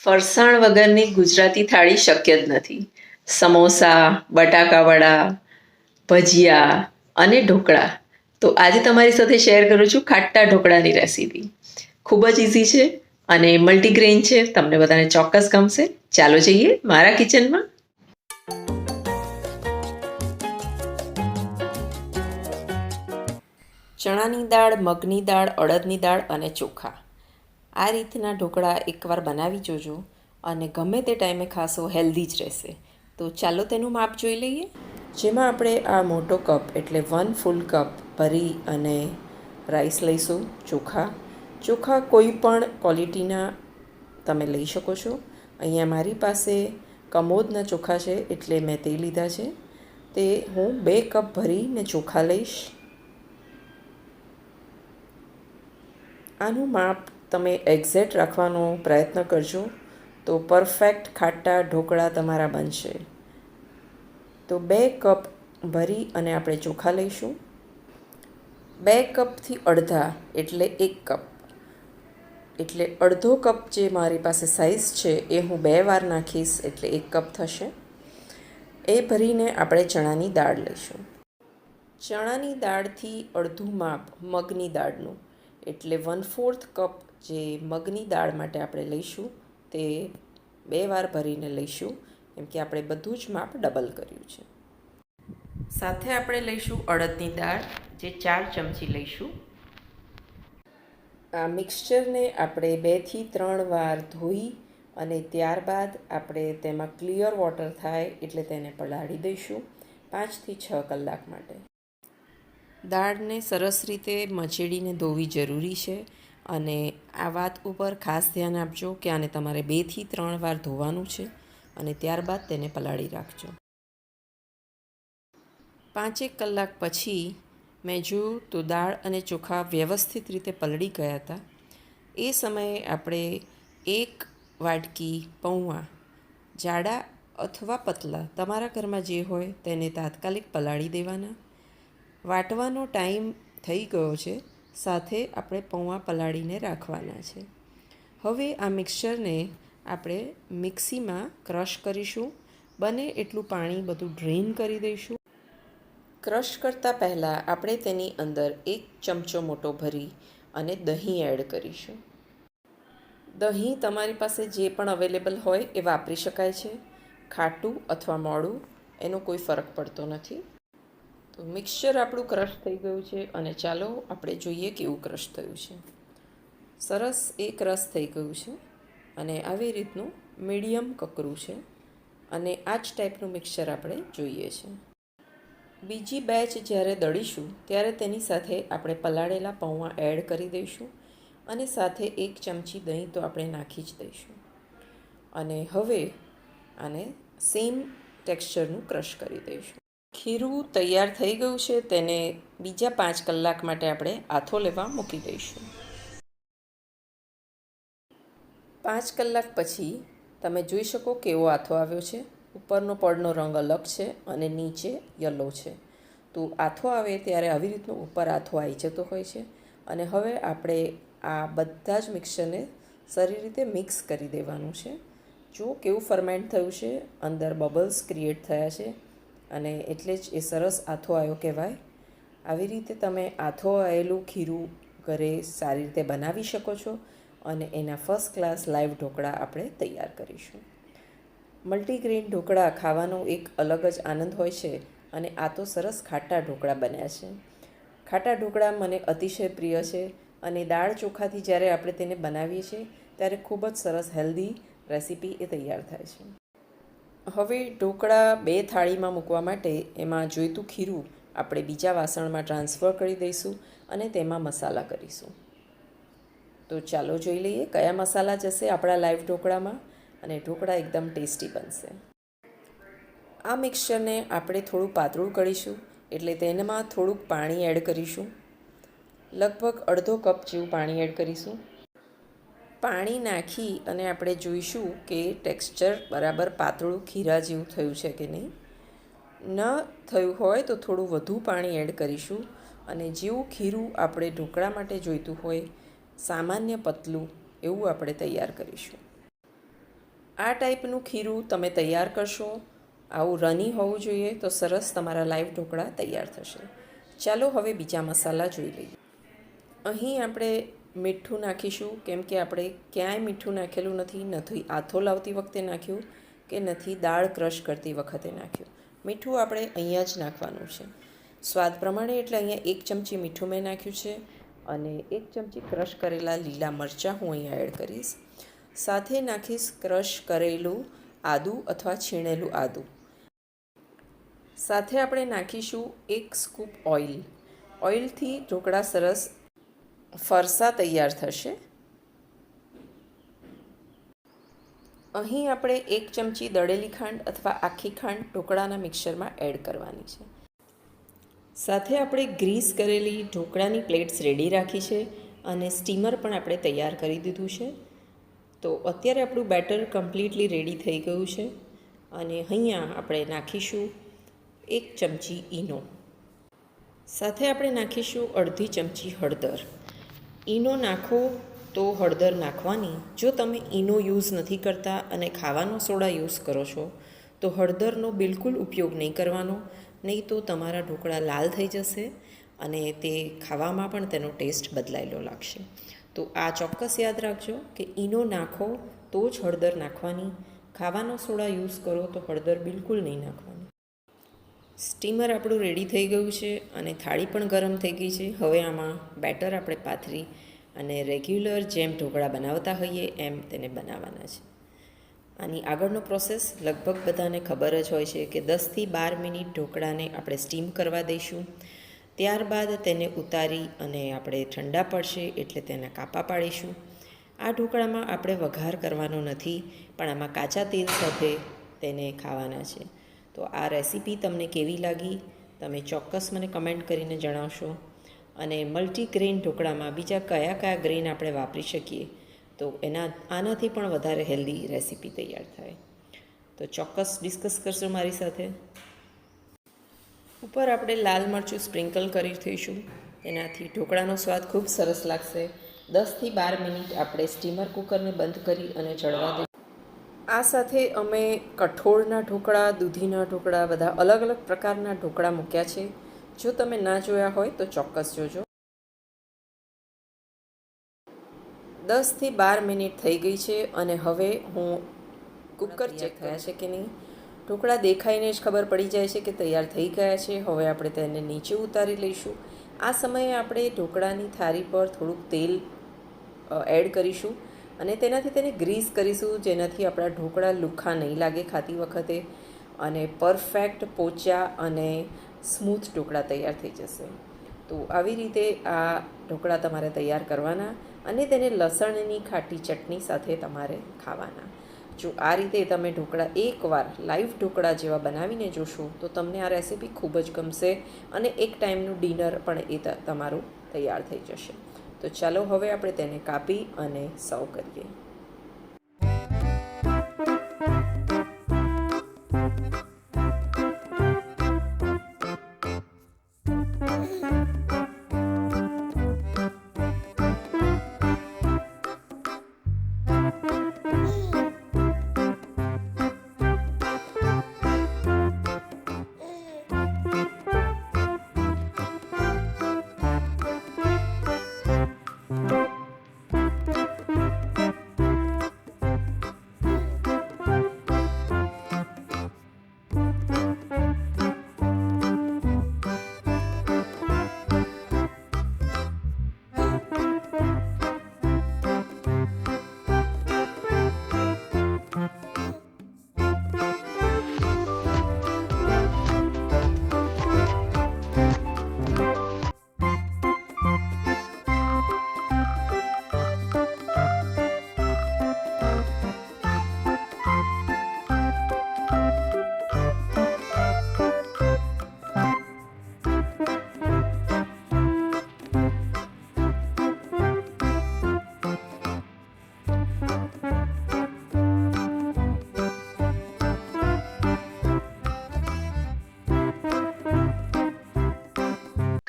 ફરસાણ વગરની ગુજરાતી થાળી શક્ય જ નથી. સમોસા, બટાકાવડા, ભજીયા અને ઢોકળા. તો આજે તમારી સાથે શેર કરું છું ખાટા ઢોકળાની રેસીપી. ખૂબ જ ઇઝી છે અને મલ્ટીગ્રેન છે. તમને બધાને ચોક્કસ ગમશે. ચાલો જઈએ મારા કિચનમાં. ચણાની દાળ, મગની દાળ, અડદની દાળ અને ચોખા. આ રીતના ઢોકળા એકવાર બનાવી જોજો અને ગમે તે ટાઈમે ખાશો હેલ્ધી જ રહેશે. તો ચાલો તેનું માપ જોઈ લઈએ. જેમાં આપણે આ મોટો કપ એટલે 1 ફૂલ કપ ભરી અને રાઈસ લઈશું. ચોખા કોઈ પણ ક્વોલિટીના તમે લઈ શકો છો. અહીંયા મારી પાસે કમોદના ચોખા છે એટલે મેં તે લીધા છે. તે હું 2 કપ ભરીને ચોખા લઈશ. આનું માપ તમે એક્ઝેક્ટ રાખવાનો પ્રયત્ન કરજો તો પરફેક્ટ ખાટા ઢોકળા તમારા બનશે. તો 2 કપ ભરી અને આપણે ચોખા લઈશું. 2 કપથી અડધા એટલે 1 કપ, એટલે અડધો કપ જે મારી પાસે સાઇઝ છે એ હું 2 વાર નાખીશ એટલે 1 કપ થશે. એ ભરીને આપણે ચણાની દાળ લઈશું. ચણાની દાળથી અડધું માપ મગની દાળનું એટલે 1/4 કપ જે મગની દાળ માટે આપણે લઈશું તે 2 વાર ભરીને લઈશું, કેમ કે આપણે બધું જ માપ ડબલ કર્યું છે. સાથે આપણે લઈશું અડદની દાળ જે 4 ચમચી લઈશું. આ મિક્સચરને આપણે 2 થી 3 વાર ધોઈ અને ત્યારબાદ આપણે તેમાં ક્લિયર વોટર થાય એટલે તેને પલાળી દઈશું 5 થી 6 કલાક માટે. દાળને સરસ રીતે મચેડીને ધોવી જરૂરી છે અને આ વાત ઉપર ખાસ ધ્યાન આપજો કે આને તમારે 2 થી 3 વાર ધોવાનું છે અને ત્યારબાદ તેને પલાળી રાખજો. 5 કલાક પછી મેં જોયું તો દાળ અને ચોખા વ્યવસ્થિત રીતે પલળી ગયા હતા. એ સમયે આપણે 1 વાટકી પૌવા, જાડા અથવા પતલા તમારા ઘરમાં જે હોય તેને તાત્કાલિક પલાળી દેવાના. વાટવાનો ટાઈમ થઈ ગયો છે, સાથે આપણે પૌવા પલાળીને રાખવાના છે. હવે આ મિક્સચરને આપણે મિક્સીમાં ક્રશ કરીશું. બને એટલું પાણી બધું ડ્રેઇન કરી દઈશું. ક્રશ કરતાં પહેલાં આપણે તેની અંદર 1 ચમચો મોટો ભરી અને દહીં એડ કરીશું. દહીં તમારી પાસે જે પણ અવેલેબલ હોય એ વાપરી શકાય છે. ખાટું અથવા મોડું એનો કોઈ ફરક પડતો નથી. તો મિક્સચર આપણું ક્રશ થઈ ગયું છે અને ચાલો આપણે જોઈએ કેવું ક્રશ થયું છે. સરસ એ ક્રશ થઈ ગયું છે અને આવી રીતનું મીડિયમ કકરું છે અને આ જ ટાઈપનું મિક્સચર આપણે જોઈએ છે. બીજી બેચ જ્યારે દળીશું ત્યારે તેની સાથે આપણે પલાળેલા પૌવા એડ કરી દઈશું અને સાથે 1 ચમચી દહીં તો આપણે નાખી જ દઈશું. અને હવે આને સેમ ટેક્સચરનું ક્રશ કરી દઈશું. ખીરું તૈયાર થઈ ગયું છે, તેને બીજા 5 કલાક માટે આપણે આથો લેવા મૂકી દઈશું. 5 કલાક પછી તમે જોઈ શકો કેવો આથો આવ્યો છે. ઉપરનો પડનો રંગ અલગ છે અને નીચે યલો છે. તો આથો આવે ત્યારે આવી રીતનું ઉપર આથો આવી જતો હોય છે. અને હવે આપણે આ બધા જ મિક્સચરને સારી રીતે મિક્સ કરી દેવાનું છે. જો કેવું ફર્મેન્ટ થયું છે, અંદર બબલ્સ ક્રિએટ થયા છે અને એટલે જ એ સરસ આથો આવ્યો કહેવાય. આવી રીતે તમે આથો આવેલું ખીરું ઘરે સારી રીતે બનાવી શકો છો અને એના ફર્સ્ટ ક્લાસ લાઈવ ઢોકળા આપણે તૈયાર કરીશું. મલ્ટીગ્રેન ઢોકળા ખાવાનો એક અલગ જ આનંદ હોય છે અને આ તો સરસ ખાટા ઢોકળા બન્યા છે. ખાટા ઢોકળા મને અતિશય પ્રિય છે અને દાળ ચોખાથી જ્યારે આપણે તેને બનાવીએ છીએ ત્યારે ખૂબ જ સરસ હેલ્ધી રેસીપી એ તૈયાર થાય છે. હવે ઢોકળા 2 થાળીમાં મૂકવા માટે એમાં જોઈતું ખીરું આપણે બીજા વાસણમાં ટ્રાન્સફર કરી દઈશું અને તેમાં મસાલા કરીશું. તો ચાલો જોઈ લઈએ કયા મસાલા જશે આપણા લાઈવ ઢોકળામાં અને ઢોકળા એકદમ ટેસ્ટી બનશે. આ મિક્સચરને આપણે થોડું પાતળું કરીશું એટલે તેનામાં થોડુંક પાણી એડ કરીશું. લગભગ અડધો કપ જેવું પાણી એડ કરીશું. પાણી નાખી અને આપણે જોઈશું કે ટેક્સચર બરાબર પાતળું ખીરા જેવું થયું છે કે નહીં. ન થયું હોય તો થોડું વધુ પાણી એડ કરીશું અને જેવું ખીરું આપણે ઢોકળા માટે જોઈતું હોય સામાન્ય પતલું એવું આપણે તૈયાર કરીશું. આ ટાઈપનું ખીરું તમે તૈયાર કરશો, આવું રની હોવું જોઈએ, તો સરસ તમારા લાઈવ ઢોકળા તૈયાર થશે. ચાલો હવે બીજા મસાલા જોઈ લઈએ. અહીં આપણે મીઠું નાખીશું, કેમ કે આપણે ક્યાંય મીઠું નાખેલું નથી આથો લાવતી વખતે નાખ્યું કે નથી દાળ ક્રશ કરતી વખતે નાખ્યું. મીઠું આપણે અહીંયા જ નાખવાનું છે સ્વાદ પ્રમાણે. એટલે અહીંયા 1 ચમચી મીઠું મેં નાખ્યું છે અને 1 ચમચી ક્રશ કરેલા લીલા મરચાં હું અહીંયા એડ કરીશ. સાથે નાખીશ ક્રશ કરેલું આદું અથવા છીણેલું આદું. સાથે આપણે નાખીશું 1 સ્કૂપ ઓઇલ. ઓઇલથી ઢોકળા સરસ ફરસા તૈયાર થશે. અહીં આપણે 1 ચમચી દળેલી ખાંડ અથવા આખી ખાંડ ઢોકળાના મિક્સરમાં એડ કરવાની છે. સાથે આપણે ગ્રીસ કરેલી ઢોકળાની પ્લેટ્સ રેડી રાખી છે અને સ્ટીમર પણ આપણે તૈયાર કરી દીધું છે. તો અત્યારે આપણું બેટર કમ્પ્લીટલી રેડી થઈ ગયું છે અને અહીંયા આપણે નાખીશું 1 ચમચી ઈનો. સાથે આપણે નાખીશું અડધી ચમચી હળદર. ઈનો નાખો તો હળદર નાખવાની. જો તમે ઈનો યુઝ નથી કરતા અને ખાવાનો સોડા યુઝ કરો છો તો હળદરનો બિલકુલ ઉપયોગ નહીં કરવાનો, નહીં તો તમારા ઢોકળા લાલ થઈ જશે અને તે ખાવામાં પણ તેનો ટેસ્ટ બદલાયેલો લાગશે. તો આ ચોક્કસ યાદ રાખજો કે ઈનો નાખો તો જ હળદર નાખવાની. ખાવાનો સોડા યુઝ કરો તો હળદર બિલકુલ નહીં નાખવાની. સ્ટીમર આપણું રેડી થઈ ગયું છે અને થાળી પણ ગરમ થઈ ગઈ છે. હવે આમાં બેટર આપણે પાથરી અને રેગ્યુલર જેમ ઢોકળા બનાવતા હોઈએ એમ તેને બનાવવાના છે. આની આગળનો પ્રોસેસ લગભગ બધાને ખબર જ હોય છે કે 10થી 12 મિનિટ ઢોકળાને આપણે સ્ટીમ કરવા દઈશું. ત્યારબાદ તેને ઉતારી અને આપણે ઠંડા પડશે એટલે તેના કાપા પાડીશું. આ ઢોકળામાં આપણે વઘાર કરવાનો નથી, પણ આમાં કાચા તેલ સાથે તેને ખાવાના છે. તો આ રેસીપી તમને કેવી લાગી તમે ચોક્કસ મને કમેન્ટ કરીને જણાવશો. અને મલ્ટીગ્રેન ઢોકળામાં બીજા કયા કયા ગ્રેન આપણે વાપરી શકીએ તો આનાથી પણ વધારે હેલ્ધી રેસીપી તૈયાર થાય. તો ચોક્કસ ડિસ્કસ કરશો મારી સાથે. ઉપર આપણે લાલ મરચું સ્પ્રિંકલ કરી થઈશું, એનાથી ઢોકળાનો સ્વાદ ખૂબ સરસ લાગશે. 10થી 12 મિનિટ આપણે સ્ટીમર કુકરને બંધ કરી અને ચડવા દઈશું. આ સાથે અમે કઠોળના ઢોકળા, દૂધીના ઢોકળા, બધા અલગ અલગ પ્રકારના ઢોકળા મૂક્યા છે. જો તમે ના જોયા હોય તો ચોક્કસ જોજો. 10થી 12 મિનિટ થઈ ગઈ છે અને હવે હું કુકર ચેક થયા છે કે નહીં. ઢોકળા દેખાઈને જ ખબર પડી જાય છે કે તૈયાર થઈ ગયા છે. હવે આપણે તેને નીચે ઉતારી લઈશું. આ સમયે આપણે ઢોકળાની થાળી પર થોડુંક તેલ એડ કરીશું અને તેનાથી તેને ગ્રીસ કરીશું, જેનાથી આપણા ઢોકળા લુખ્ખા નહીં લાગે ખાતી વખતે અને પરફેક્ટ પોચા અને સ્મૂથ ઢોકળા તૈયાર થઈ જશે. તો આવી રીતે આ ઢોકળા તમારે તૈયાર કરવાના અને તેને લસણની ખાટી ચટણી સાથે તમારે ખાવાના. જો આ રીતે તમે ઢોકળા એકવાર લાઈવ ઢોકળા જેવા બનાવીને જોશો તો તમને આ રેસીપી ખૂબ જ ગમશે અને એક ટાઈમનું ડિનર પણ એ તમારું તૈયાર થઈ જશે. તો ચાલો હવે આપણે તેને કાપી અને સર્વ કરીએ.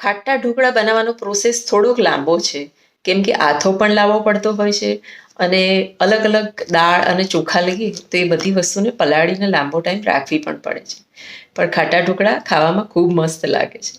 ખાટા ઢોકળા બનાવવાનો પ્રોસેસ થોડોક લાંબો છે, કેમ કે આથો પણ લાવવો પડતો હોય છે અને અલગ અલગ દાળ અને ચોખા લઈએ તો એ બધી વસ્તુને પલાળીને લાંબો ટાઈમ રાખવી પણ પડે છે. પણ ખાટા ઢોકળા ખાવામાં ખૂબ મસ્ત લાગે છે.